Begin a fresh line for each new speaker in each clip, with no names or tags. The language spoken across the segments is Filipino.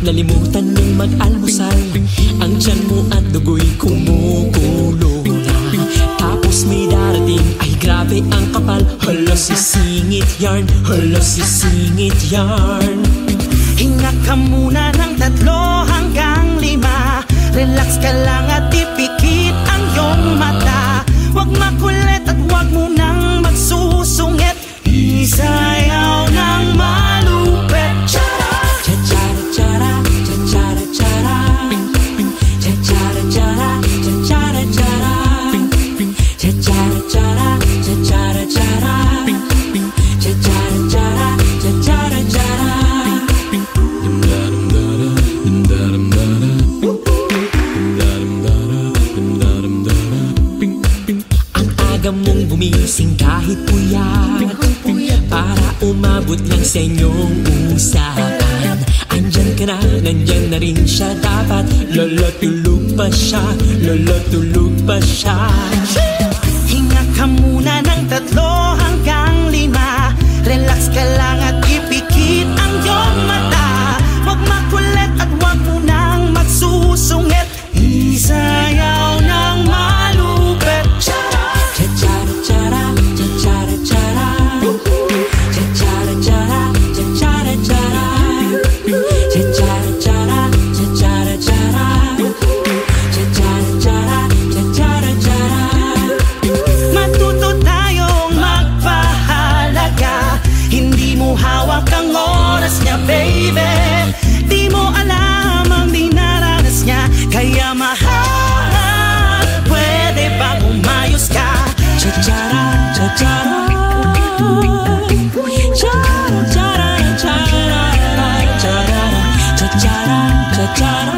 Nalimutan mong mag-almusal, ang tiyan mo at dugo'y kumukulo na. Tapos may darating, ay grabe ang kapal. Hala, sisingit yarn, hala, sisingit yarn.
Hinga ka muna ng 3 hanggang 5. Relax ka lang at ipikit ang iyong mata. Huwag makulit at huwag mo nang magsusungit. Isayaw ng malupit.
Mong gumising kahit puyat para umabot lang sa inyong usapan. Andyan ka na, nandyan na rin siya dapat. Lola, tulog pa siya, lola, tulog pa siya.
Hinga ka muna ng 3 hanggang 5. Relax ka lang at ipikit ang iyong mata. Huwag makulit at huwag mo nang magsusungit. Isayaw ng malupit. Baby, di mo alam ang dinaranas niya. Kaya mahal, pwede bang umayos ka? Cha-cha-ra, cha-cha-ra, cha-cha-ra, cha-cha-ra, cha-cha-ra, cha-cha-ra,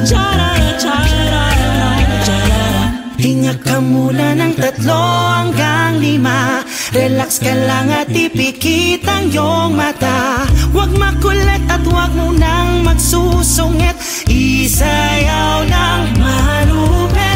cha-cha-ra, cha-cha-ra. Hinga ka muna ng 3 hanggang 5. Relax ka lang at ipikit ang iyong mata. Huwag makulit at huwag mo nang magsusungit. Isayaw ng malupit.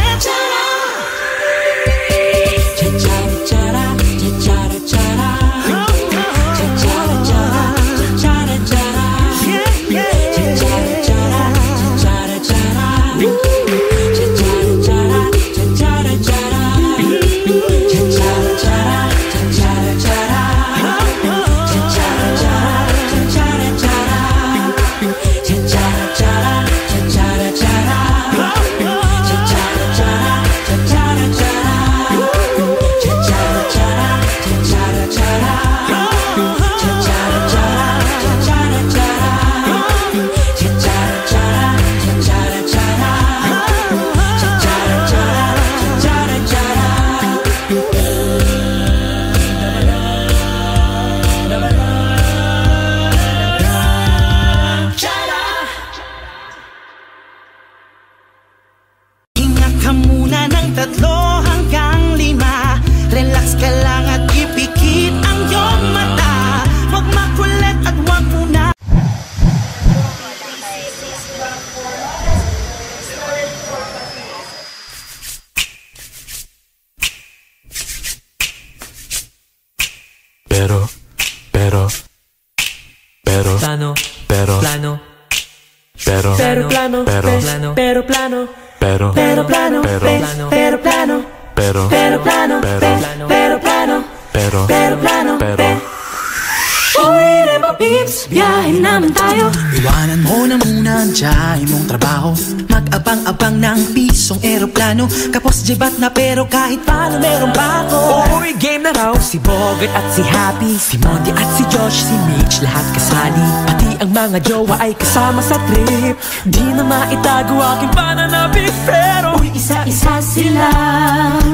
peeps, biyahin naman tayo.
Iwanan mo na muna ang tiyahin mong trabaho, mag-abang-abang ng pisong eroplano. Kapos jibat na pero kahit paano meron pa ako.
Uy, game na raw. Si Bogart at si Happy, si Monty at si Josh, si Mitch, lahat kasali. Pati ang mga jowa ay kasama sa trip. Di na maitago aking pananabik, pero
Uy, isa-isa sila,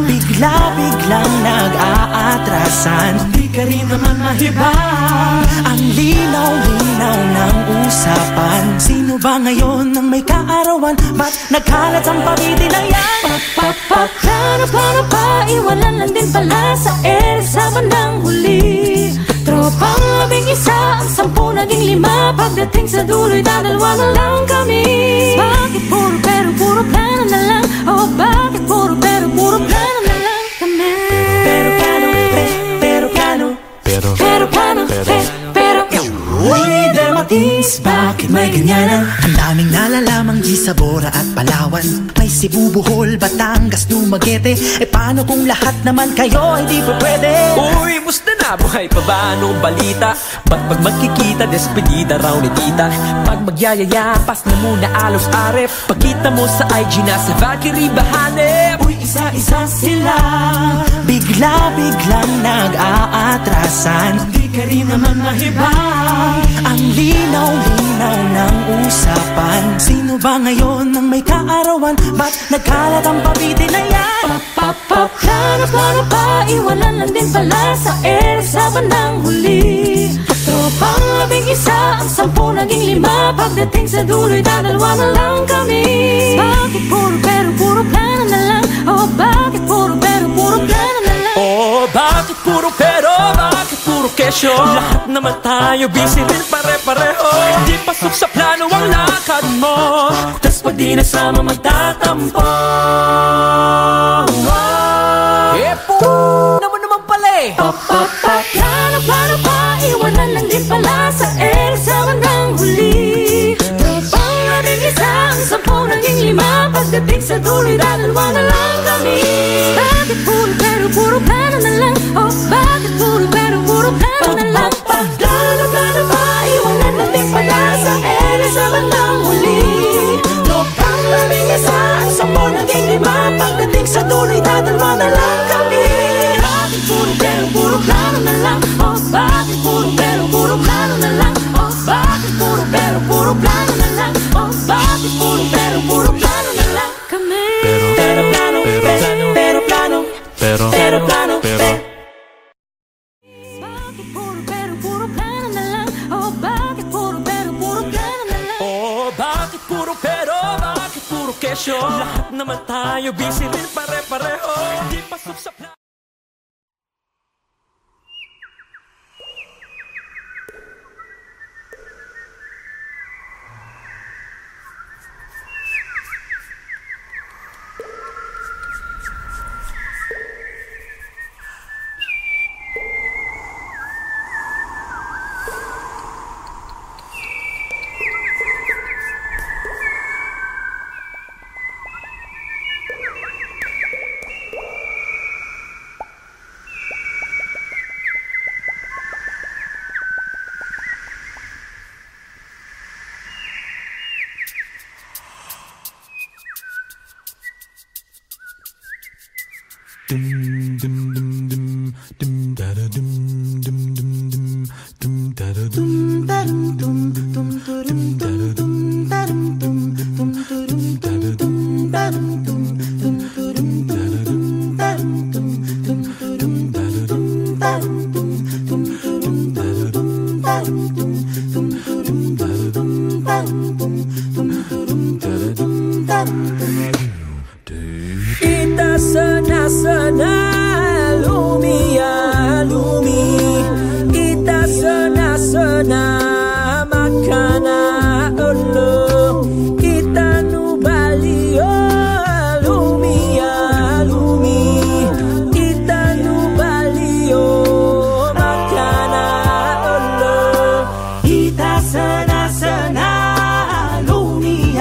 Bigla-biglang nag-aatrasan,
di ka rin naman mahiba.
ang linaw-linaw ng usapan. Sino ba ngayon ang may kaarawan? Ba't nagkalat ang pamiti na yan?
Plano pa, iwanan lang din pala sa air sa bandang huli. Tropang 11, ang 10 naging 5. Pagdating sa dulo'y dadalwa na lang kami. Bakit puro pero puro plano na lang? Oh, bakit puro pero puro plano na lang kami?
Pero plano, pero plano,
Pero plano, pero
Uy, Dermatis, bakit may ganyanan? Ang daming nalalamang di sa Bora at Palawan. May Cebu, Bohol, Batangas, Dumaguete. E paano kung lahat naman kayo ay di pa pwede?
uy, musta na? Buhay pa ba? Anong balita? Ba't pag magkikita, despedida raw ni tita? Pag magyayaya, pas na muna alos arep. Pagkita mo sa IG na sa Valkyrie bahanep.
Uy, isa-isa sila,
Bigla-biglang nag-aatrasan,
di ka rin naman mahiba.
ang linaw-linaw ng usapan. Sino ba ngayon ang may kaarawan? Ba't nagkalat ang pabiti na yan?
Plano pa, iwanan lang din pala sa air sa bandang huli. Tropang 11, ang 10 naging 5. Pagdating sa dulo'y dadalwa na lang kami. Bakit puro pero puro plano na lang? Oh, bakit puro pero puro plano na lang?
Oh, bakit puro pero? Bakit puro kesyo? Lahat naman tayo busy rin pare-pareho. Di pasok sa plano ang lakad mo, tas pag di nasama magtatampo. Naman pala eh.
Plano pa, iwanan lang din pala sa air sa bandang huli. Tropang 11, ang 10 naging 5. Pagdating sa dulo'y dadalwa na lang kami. Bakit puro pero puro plano na lang? Oh, bakit puro pero puro plano na lang? Plano pa, iwanan lang din pala sa air sa bandang huli. Tropang 11, ang 10 naging 5. Pagdating sa dulo'y dadalwa na lang kami. Bakit puro pero puro plano na lang? Oh, bakit puro pero puro plano na lang? Oh, bakit puro pero puro plano na lang? Oh, bakit puro pero puro plano na lang kami?
Pero plano, pero plano, pero plano,
Bakit puro pero puro plano na lang? Oh, bakit puro pero puro plano na lang?
Oh, bakit puro pero? Bakit puro kesyo? Lahat naman tayo busy rin pare-pareho. Di pasok sa plano. Kita sana-sana lumi Kita sana-sana makana ulo Kita nubalio lumi Kita nubalio makana ulo
Kita sana-sana lumi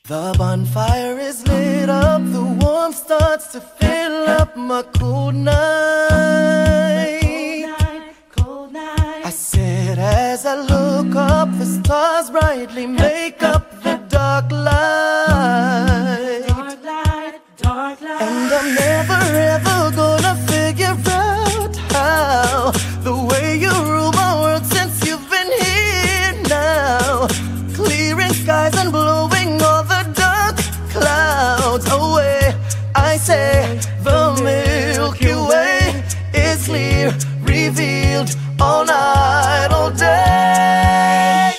The bonfire is lit up, the warmth starts to fill up my cold night. Cold night. I sit as I look up, the stars brightly make up the dark light. Dark light, dark light. And I'm never ever gonna figure out how the way you rule my world since you've been here now. Clearing skies and blowing all the dark clouds away. I say the Milky Way is clear, revealed all night, all day.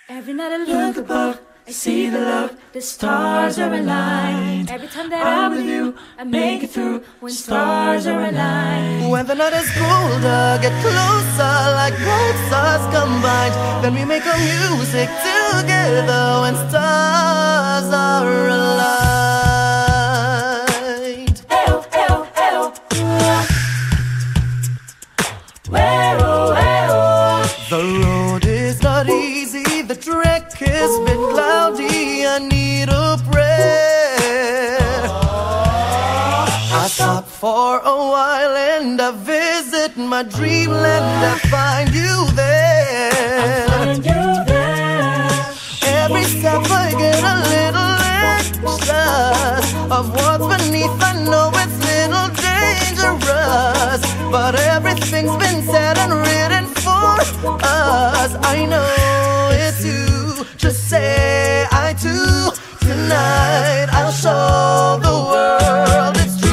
Every night I look above, I see the love, the stars are aligned. Every time that I'm with you, I make it through when stars are aligned.
When the night is colder, get closer like bright stars combined. Then we make a music together when stars are aligned.
Ew, ew, ew. Where-oh, where-oh.
The road is not easy, the trek is a bit cloudy, I need a prayer. I stop for a while and I visit my dreamland, I find you there.
Find you there.
Every step I get a little extra of what's beneath, I know it's little dangerous, but everything's been said and written for us. I know it's you, just say I do. Tonight I'll show the world it's true.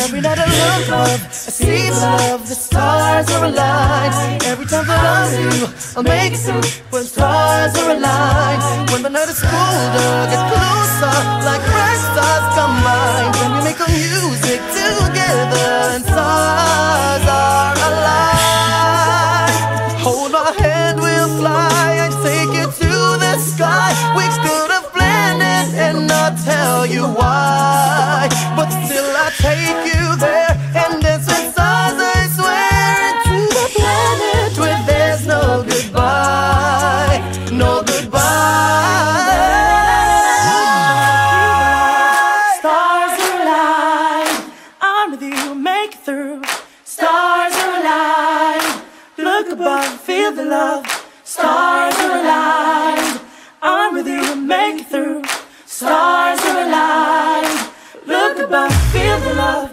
Every night I look up, I see love, the stars are aligned. Every time that I see you, I'll make it through when stars are aligned. When the night is colder, get closer like bright stars combined. Then we make a music together and stars are aligned. Hold my hand, we'll fly, I take you to the sky. We could have planned it and not tell you why, but still I take you there and dance with stars, I swear, into the planet where there's no goodbye, no goodbye.
Stars are aligned, I'm with you, make it through. Stars are aligned, look above, feel the love. Stars are aligned, I'm with you, make it through. Stars are aligned, look above, feel the love.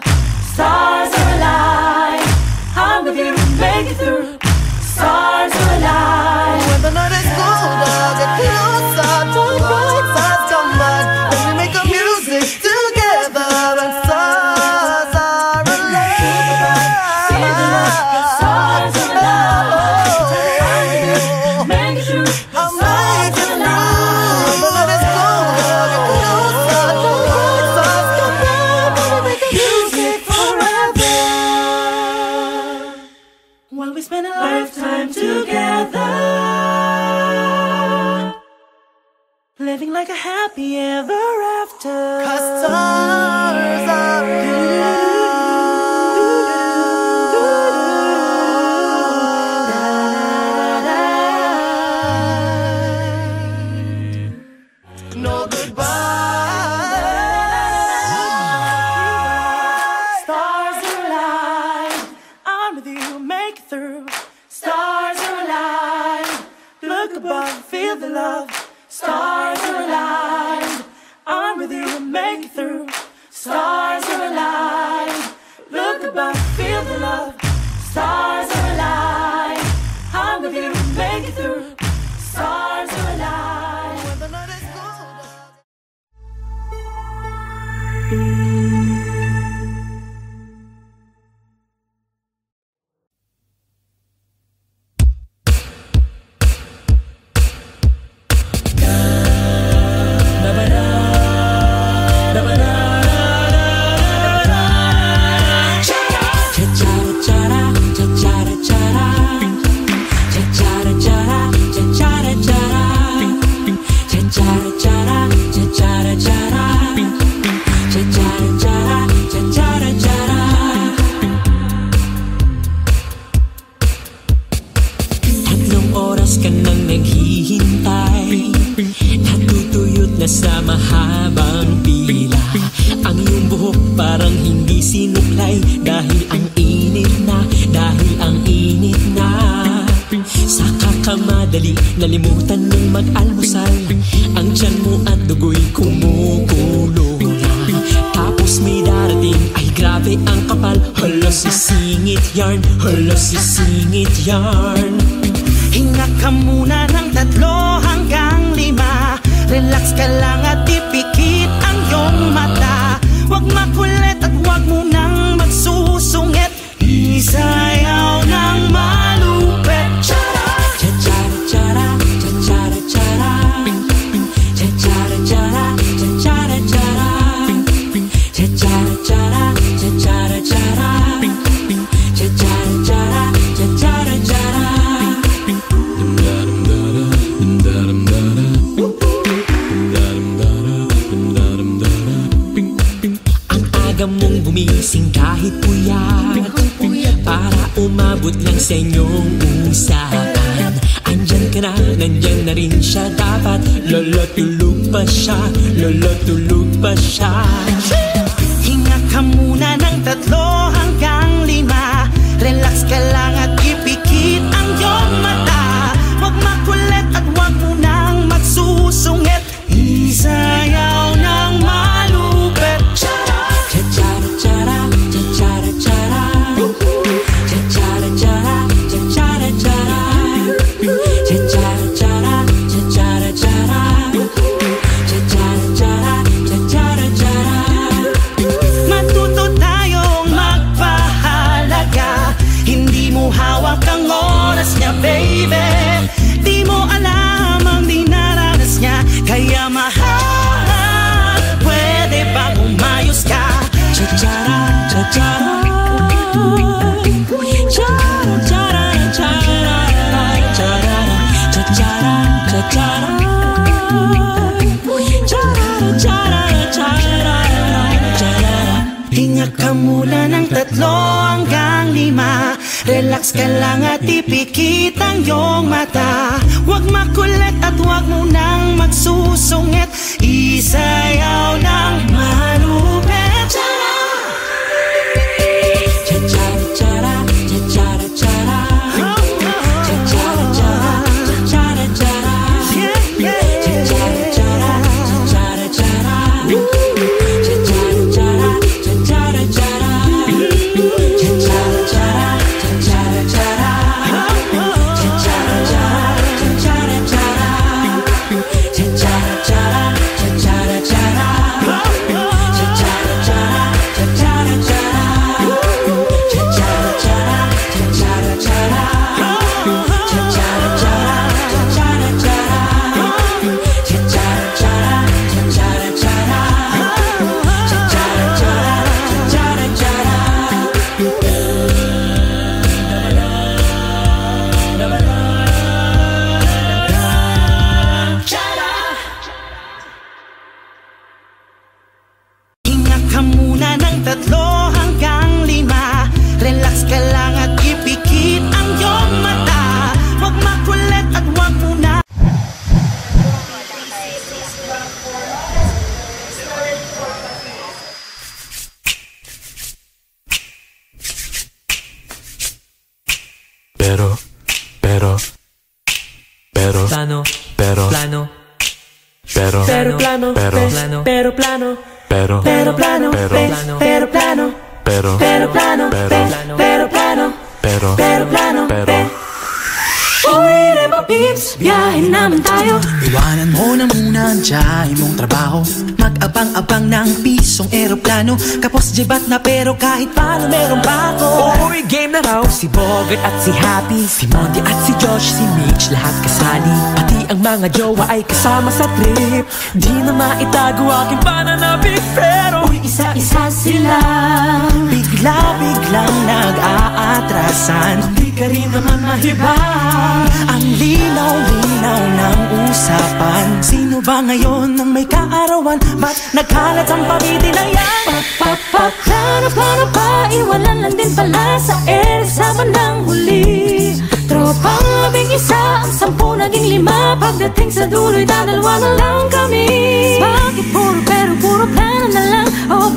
Stars are aligned, I'm with you, make it through. Stars are aligned.
When the night is colder, get closer to bright stars combined. Then we make a music together and stars are aligned.
Feel the love, stars are aligned. Make it through.
I'll make it through. When the night is colder, get closer to bright stars combined. Then we make a music forever.
While we spend a lifetime together, living like a happy ever after.
'Cause stars are aligned. No goodbye.
Stars are aligned, I'm with you, make it through. Stars are aligned, look above, feel the love. Stars are aligned, I'm with you, make it through. Stars are aligned, look above, feel the love. Stars are aligned, I'm with you, make it through. Stars are aligned.
When the night is colder.
Ang iyong buhok parang hindi sinuklay, dahil ang init na, dahil ang init na. Sa kakamadali, nalimutan mong mag-almusal. Ang tiyan mo at dugo'y kumukulo na. Tapos may darating, ay grabe ang kapal. Hala sisingit yarn, hala sisingit yarn.
Hinga ka muna ng 3 hanggang 5. Relax ka lang at ipikit ang iyong mata. Huwag makulit at huwag munang magsusungit. Isayaw ng malupit.
Cha-cha-ra-cha-ra, cha-cha-ra-cha-ra, cha-cha-ra-cha-ra, cha-cha-ra-cha-ra, cha-cha-ra-cha-ra, cha-cha-ra-cha-ra, cha-cha-ra-cha-ra, cha-cha-ra-cha-ra. Ang aga mong gumising kahit puyat, para umabot lang sa inyong usapan. Andyan ka na, nandyan na rin siya dapat. Lolo tulog pa siya, lolo tulog pa siya.
Hinga ka muna ng 3 hanggang 5. Relax ka lang at ipikit ang iyong mata. Huwag makulit at huwag munang magsusungit. Isayaw ng malupit.
Cha-cha-ra-cha-ra, cha-cha-ra-cha-ra, cha-cha-ra-cha-ra, cha-cha-ra-cha-ra, cha-cha-ra-cha-ra, cha-cha-ra-cha-ra, cha-cha-ra-cha-ra, cha-cha-ra-cha-ra.
Matuto tayong magpahalaga. Hindi mo hawak ang oras niya, baby. Di mo alam ang dinaranas niya. Kaya mahal, pwede bang umayos ka?
Cha-cha-ra, cha-cha-ra, cha-cha-ra, cha-cha-ra, cha-cha-ra, cha-cha-ra, cha-cha-ra, cha-cha-ra, cha-cha-ra, cha-cha-ra.
Hinga ka muna ng 3 hanggang 5. Relax ka lang at ipikit ang iyong mata. Huwag makulit at huwag munang magsusungit. Isayaw ng malupit.
Cha-cha-ra-cha-ra, cha-cha-ra-cha-ra, cha-cha-ra-cha-ra, cha-cha-ra-cha-ra, cha-cha-ra-cha-ra, cha-cha-ra-cha-ra, cha-cha-ra-cha-ra, cha-cha-ra-cha-ra, cha-cha-ra-cha-ra, cha-cha-ra-cha-ra, plano,
pero
plano,
pero
pero plano,
pero
plano, pero plano,
pero
pero plano,
pero
pero plano,
pero
pero plano, pero plano, pero plano, uwi na pips, biyahe naman tayo.
Iwanan mo na muna ang tiyahe mong trabaho. Mag-abang-abang ng pisong eroplano. Kapos jibat na pero kahit paano meron pa ako.
Uy, game na raw. Si Bogart at si Happy, si Monty at si Josh, si Mitch, lahat kasali. Pati ang mga jowa ay kasama sa trip. Di na maitago aking pananabik, pero uy, isa-isa sila.
Bigla-biglang nag-aatrasan.
Di ka rin naman mahiba.
Ang linaw-linaw ng usapan. Sino ba ngayon ang may kaarawan? Ba't nagkalat ang pabiti na yan?
Plano pa, iwanan lang din pala sa sa bandang huli. Tropang 11, ang 10 naging 5. Pagdating sa dulo'y dadalwa na lang kami. Bakit puro plano na lang? Oh,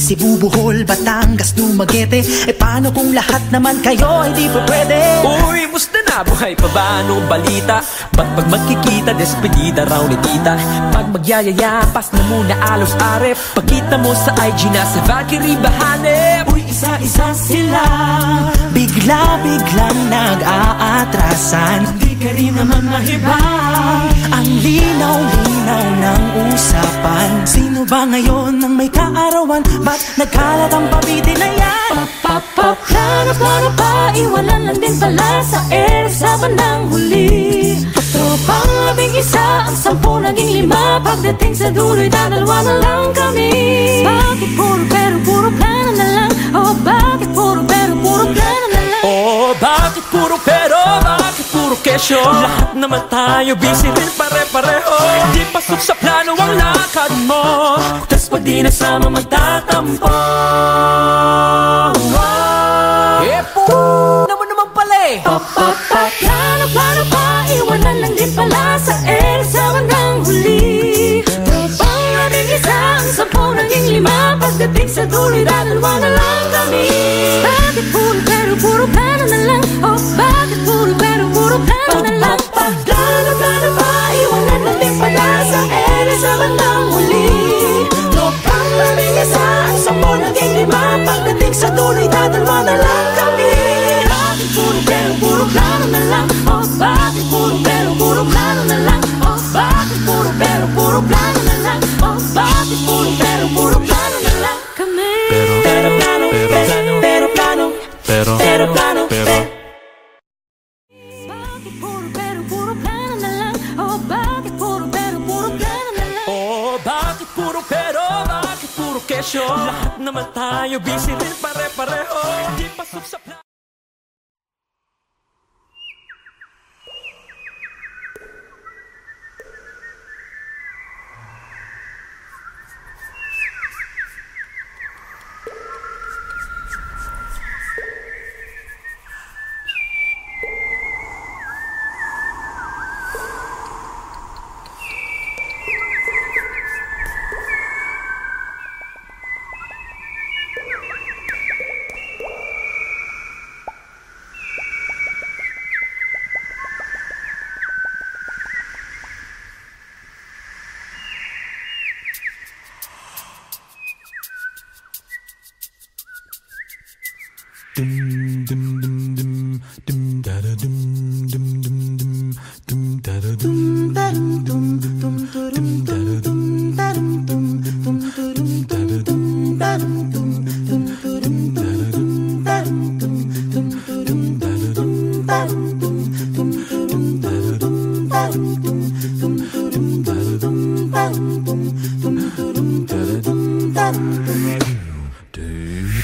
Cebu, Bohol, Batangas, Dumaguete. E paano kung lahat naman kayo ay di pa pwede?
Uy, musta na? Buhay pa ba? Anong balita? Ba't pag magkikita, despedida raw ni tita? Pag magyayaya, pas na muna alos arep. Pagkita mo sa IG na sa Valkyrie bahanep.
Uy, isa-isa sila,
Bigla-biglang nag-aatrasan.
di ka rin naman mahibang.
Ang linaw-linaw ng usapan. Sino ba ngayon ang may kaarawan? Ba't nagkalat ang pabitin na yan?
Plano pa, iwanan lang din pala sa air sa bandang huli. Tropang 11, ang 10 naging 5. Pagdating sa dulo'y dadalwa na lang kami. Bakit puro pero puro plano na lang? Oh, bakit puro pero puro plano na lang?
Oh, bakit puro pero? Bakit puro kesyo? Lahat naman tayo busy rin pare-pareho. Di pasok sa plano ang lakad mo, tas pag di nasama magtatampo. Naman pala eh.
Plano pa, iwanan lang din pala sa air sa bandang huli. Tropang 11, ang 10 naging 5. Pagdating sa dulo'y dadalwa na lang kami. Bakit puro pero puro plano na lang? Oh, bakit puro pero puro plano na lang? Plano pa, iwanan lang din pala sa air sa bandang huli. Tropang 11, ang 10 naging 5. Pagdating sa dulo'y dadalwa na lang kami. Bakit puro pero puro plano na lang? Oh, bakit puro pero puro plano na lang? Oh, bakit puro pero puro plano na lang? Oh, bakit puro pero puro plano na lang kami?
Pero plano, pero plano, pero plano,
Bakit puro pero puro plano na lang? Oh, bakit puro pero puro plano na lang?
Oh, bakit puro pero? Bakit puro kesyo? Lahat naman tayo busy rin pare-pareho. Di pasok sa plano.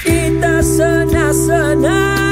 Ita sana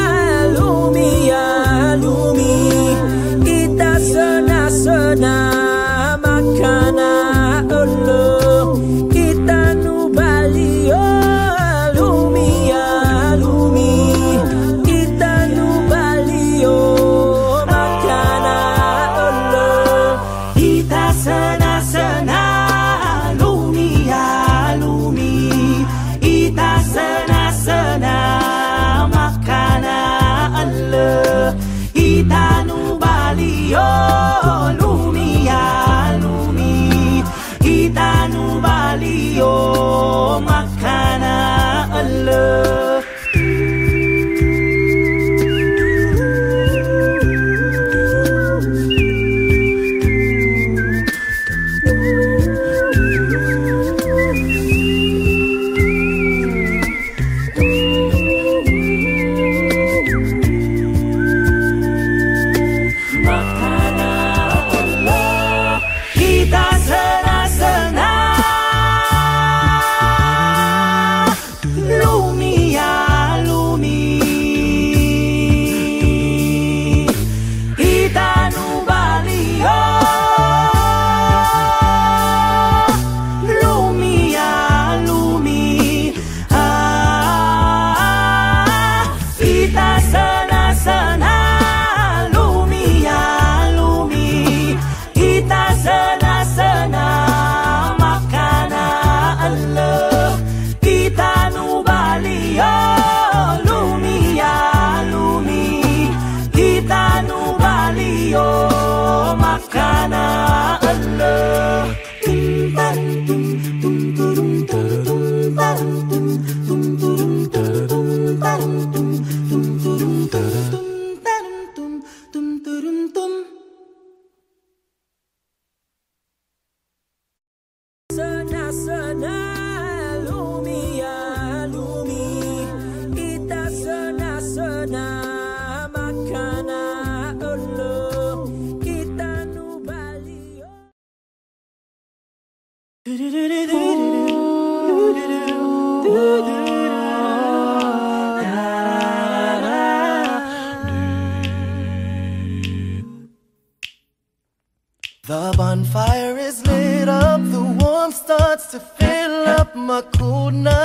The bonfire is lit up, the warmth starts to fill up my cold night.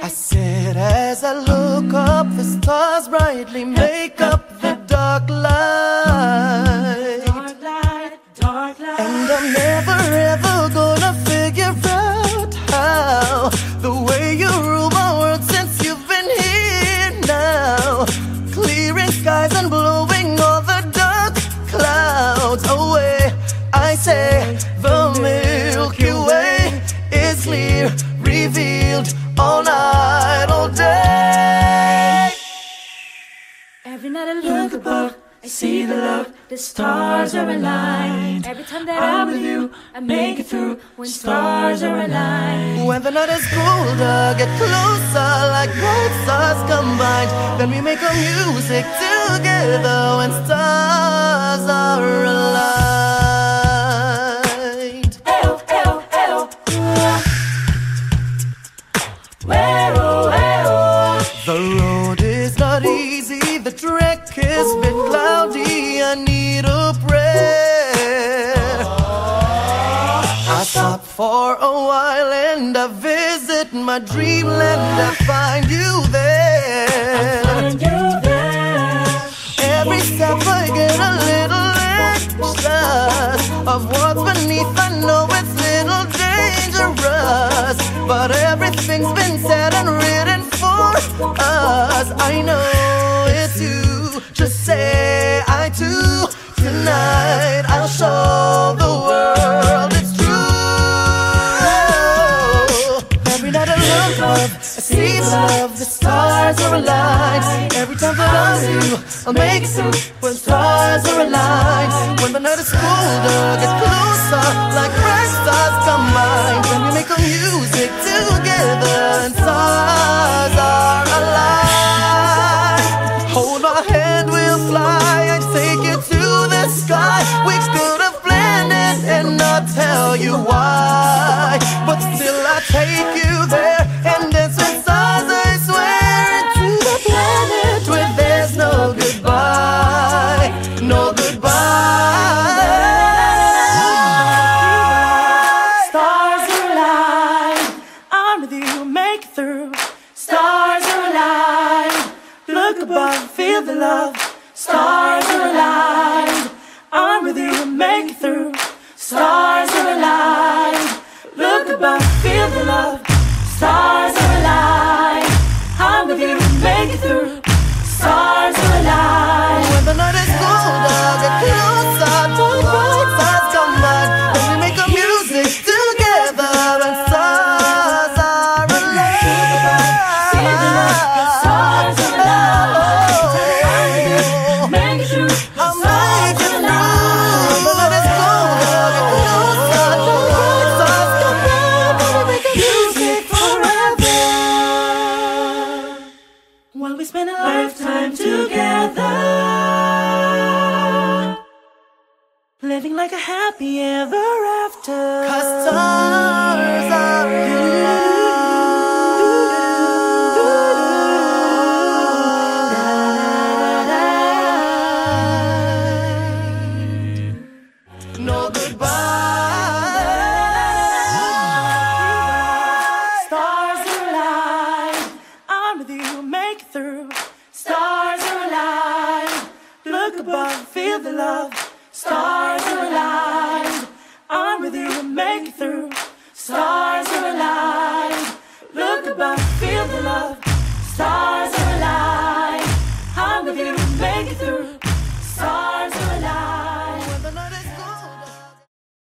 I sit as I look up, the stars brightly make up the dark light. And I'm never ever gonna figure out how the way you rule my world since you've been here now, clearing skies and blowing all the dark clouds away. I say the Milky Way is clear, revealed all night, all day.
Every night I look above, I see the love, the stars are aligned. Every time that I'm with you, I make it through when stars are aligned.
When the night is colder, get closer like both stars combined. Then we make a music together when stars are aligned.
Ew, ew, ew.
The road is not easy, the trek is a bit cloudy, I need a prayer. I stop for a while and I visit my dreamland, I find you there. Every step I get a little anxious of what's beneath, I know it's little dangerous, but everything's been said and written for us. I know it's you, just say I do. Tonight I'll show the world it's true. Every night I look up, I see the love, the stars are aligned. Every time that I see you, I'll make it through when stars are aligned. When the night is colder, get closer like bright stars combined. When we make a music together and stars are aligned. Hold my hand, we'll fly, I'd take you to the sky. We could have planned it and not tell you why, but still I take you there and dance with stars, I swear, into the planet where there's no goodbye, no goodbye.
Stars are aligned, I'm with you, make it through. Stars are aligned, look above, feel the love. Stars are aligned, I'm with you, make it through. Stars are aligned, look above, feel the love. Stars are aligned, I'm with you, make it through. Stars are aligned.
When the night is colder, get closer to bright stars combined. When we make a music together and stars are aligned.
Stars are aligned, make it through.
I'll make it through. When the night is colder, get closer to bright stars combined. When we make a music forever.
While we spend a lifetime together, living like a happy ever after.
'Cause stars are aligned. No goodbye.
Stars are aligned, I'm with you, make it through. Stars are aligned, look above, feel the love. Stars are aligned, I'm with you, make it through. Stars are aligned, look above.